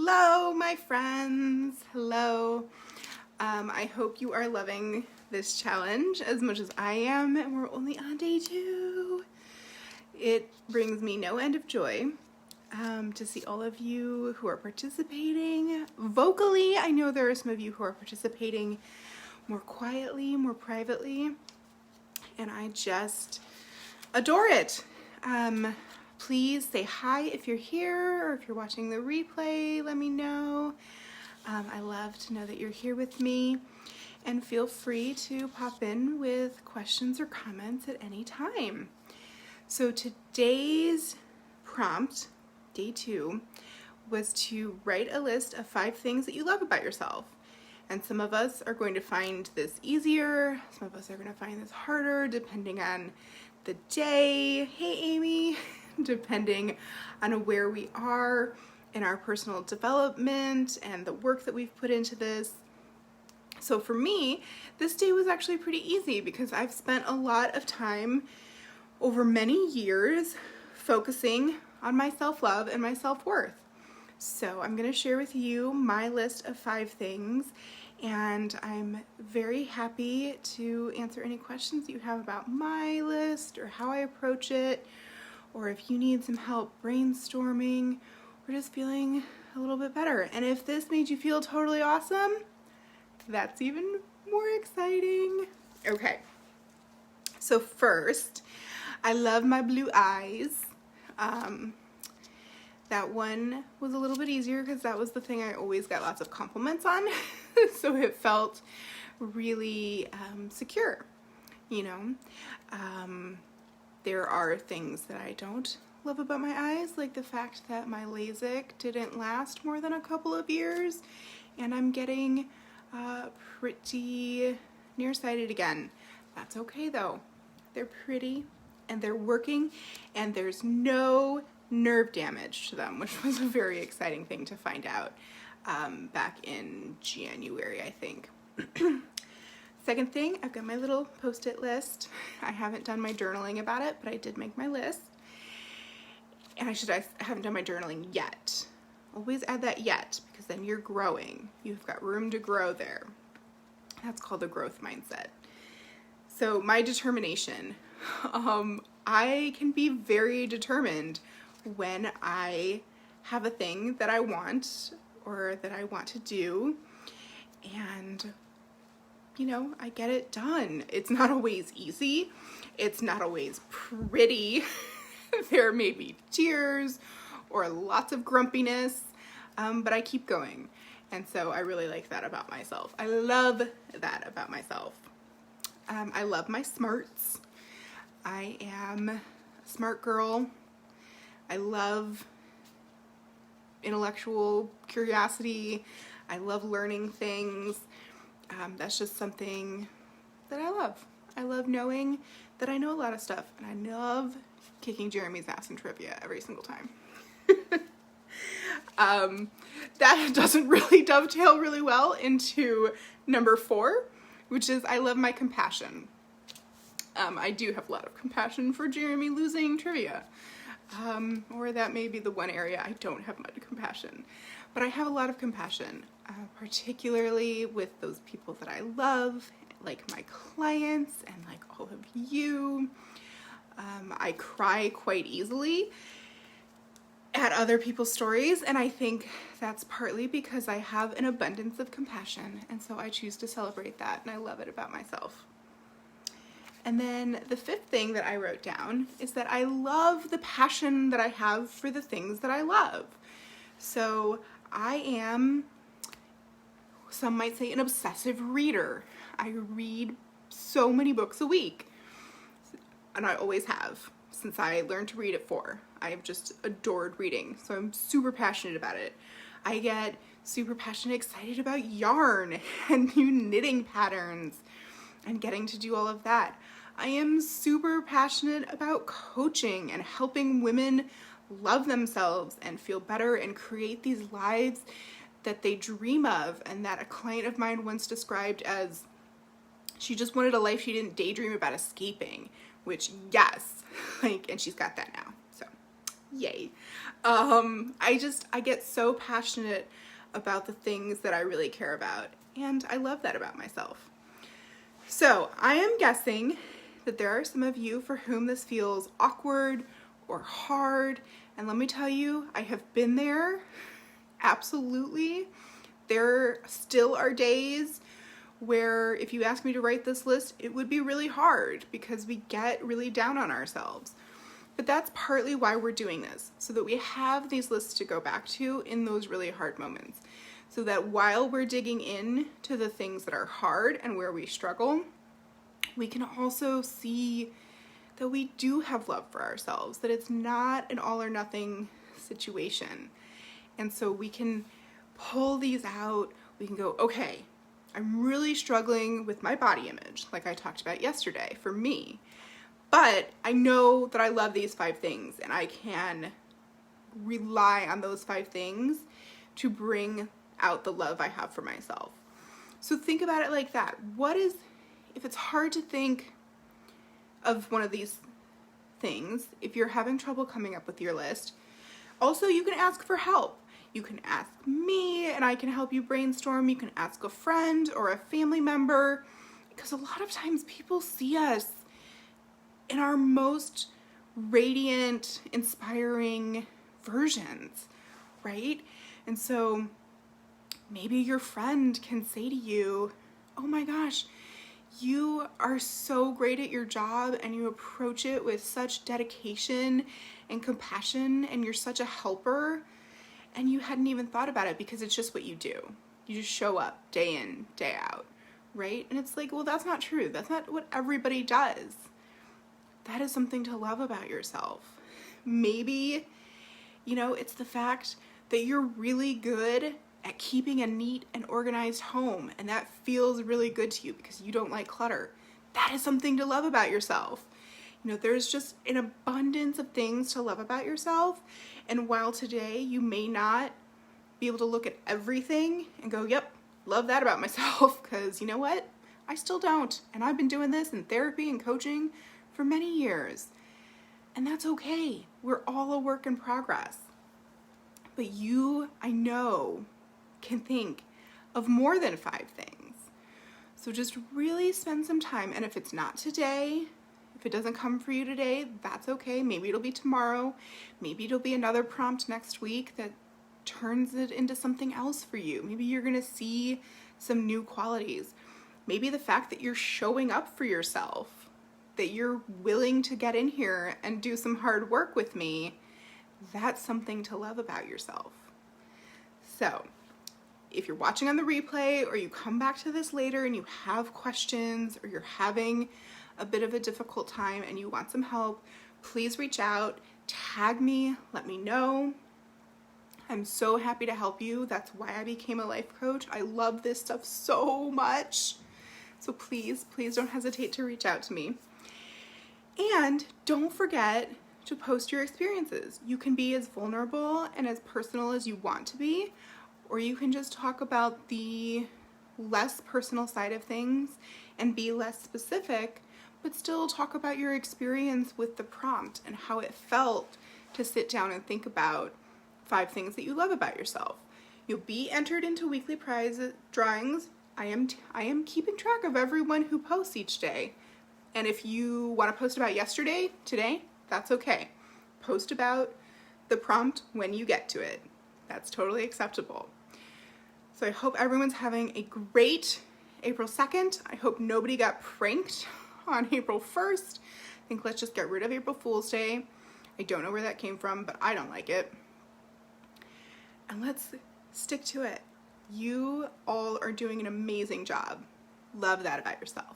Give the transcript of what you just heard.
Hello, my friends. Hello. I hope you are loving this challenge as much as I am, and we're only on day 2. It brings me no end of joy to see all of you who are participating vocally. I know there are some of you who are participating more quietly, more privately, and I just adore it. Please say hi if you're here, or if you're watching the replay, let me know. I love to know that you're here with me, and feel free to pop in with questions or comments at any time. So today's prompt, day 2, was to write a list of 5 things that you love about yourself. And some of us are going to find this easier, some of us are going to find this harder, depending on the day. Hey, Amy. Depending on where we are in our personal development and the work that we've put into this. So for me, this day was actually pretty easy because I've spent a lot of time over many years focusing on my self-love and my self-worth. So I'm going to share with you my list of 5 things, and I'm very happy to answer any questions you have about my list or how I approach it, or if you need some help brainstorming or just feeling a little bit better. And if this made you feel totally awesome, that's even more exciting. Okay, so first, I love my blue eyes. That one was a little bit easier because that was the thing I always got lots of compliments on. So it felt really secure, you know. There are things that I don't love about my eyes, like the fact that my LASIK didn't last more than a couple of years, and I'm getting pretty nearsighted again. That's okay though. They're pretty and they're working, and there's no nerve damage to them, which was a very exciting thing to find out back in January, I think. Second thing, I've got my little post-it list. I haven't done my journaling about it, but I did make my list. And I haven't done my journaling yet. Always add that yet, because then you're growing. You've got room to grow there. That's called the growth mindset. So my determination. I can be very determined when I have a thing that I want or that I want to do, and you know, I get it done. It's not always easy. It's not always pretty. There may be tears or lots of grumpiness, but I keep going. And so I really like that about myself. I love that about myself. I love my smarts. I am a smart girl. I love intellectual curiosity. I love learning things. That's just something that I love. I love knowing that I know a lot of stuff, and I love kicking Jeremy's ass in trivia every single time. That doesn't really dovetail really well into number 4, which is I love my compassion. I do have a lot of compassion for Jeremy losing trivia, or that may be the one area I don't have much compassion. But I have a lot of compassion, particularly with those people that I love, like my clients and like all of you. I cry quite easily at other people's stories, and I think that's partly because I have an abundance of compassion, and so I choose to celebrate that, and I love it about myself. And then the 5th thing that I wrote down is that I love the passion that I have for the things that I love. So I am, some might say, an obsessive reader. I read so many books a week, and I always have since I learned to read at 4. I have just adored reading, so I'm super passionate about it. I get super passionate, excited about yarn and new knitting patterns and getting to do all of that. I am super passionate about coaching and helping women love themselves and feel better and create these lives that they dream of, and that a client of mine once described as she just wanted a life she didn't daydream about escaping, which yes, like, and she's got that now. So Yay. I get so passionate about the things that I really care about, and I love that about myself. So I am guessing that there are some of you for whom this feels awkward or hard, and let me tell you, I have been there. Absolutely. There still are days where if you ask me to write this list, it would be really hard because we get really down on ourselves. But that's partly why we're doing this, so that we have these lists to go back to in those really hard moments. So that while we're digging in to the things that are hard and where we struggle, we can also see that we do have love for ourselves, that it's not an all or nothing situation. And so we can pull these out. We can go, okay, I'm really struggling with my body image, like I talked about yesterday for me. But I know that I love these 5 things, and I can rely on those 5 things to bring out the love I have for myself. So think about it like that. If it's hard to think of one of these things, if you're having trouble coming up with your list, also you can ask for help. You can ask me and I can help you brainstorm. You can ask a friend or a family member, because a lot of times people see us in our most radiant, inspiring versions, right? And so maybe your friend can say to you, oh my gosh, you are so great at your job and you approach it with such dedication and compassion, and you're such a helper, and you hadn't even thought about it because it's just what you do. You just show up day in, day out, right? And it's like, well, that's not true. That's not what everybody does. That is something to love about yourself. Maybe, it's the fact that you're really good at keeping a neat and organized home, and that feels really good to you because you don't like clutter. That is something to love about yourself. There's just an abundance of things to love about yourself, and while today you may not be able to look at everything and go, yep, love that about myself, because you know what? I still don't, and I've been doing this in therapy and coaching for many years, and that's okay. We're all a work in progress. But you, I know, can think of more than 5 things. So just really spend some time, and if it's not today, if it doesn't come for you today, that's okay. Maybe it'll be tomorrow. Maybe it'll be another prompt next week that turns it into something else for you. Maybe you're gonna see some new qualities. Maybe the fact that you're showing up for yourself, that you're willing to get in here and do some hard work with me, that's something to love about yourself. So if you're watching on the replay, or you come back to this later and you have questions, or you're having a bit of a difficult time and you want some help, please reach out, tag me, let me know. I'm so happy to help you. That's why I became a life coach. I love this stuff so much. So please don't hesitate to reach out to me. And don't forget to post your experiences. You can be as vulnerable and as personal as you want to be, or you can just talk about the less personal side of things and be less specific, but still talk about your experience with the prompt and how it felt to sit down and think about 5 things that you love about yourself. You'll be entered into weekly prize drawings. I am keeping track of everyone who posts each day. And if you want to post about yesterday, today, that's okay. Post about the prompt when you get to it. That's totally acceptable. So I hope everyone's having a great April 2nd. I hope nobody got pranked on April 1st. I think let's just get rid of April Fool's Day. I don't know where that came from, but I don't like it. And let's stick to it. You all are doing an amazing job. Love that about yourself.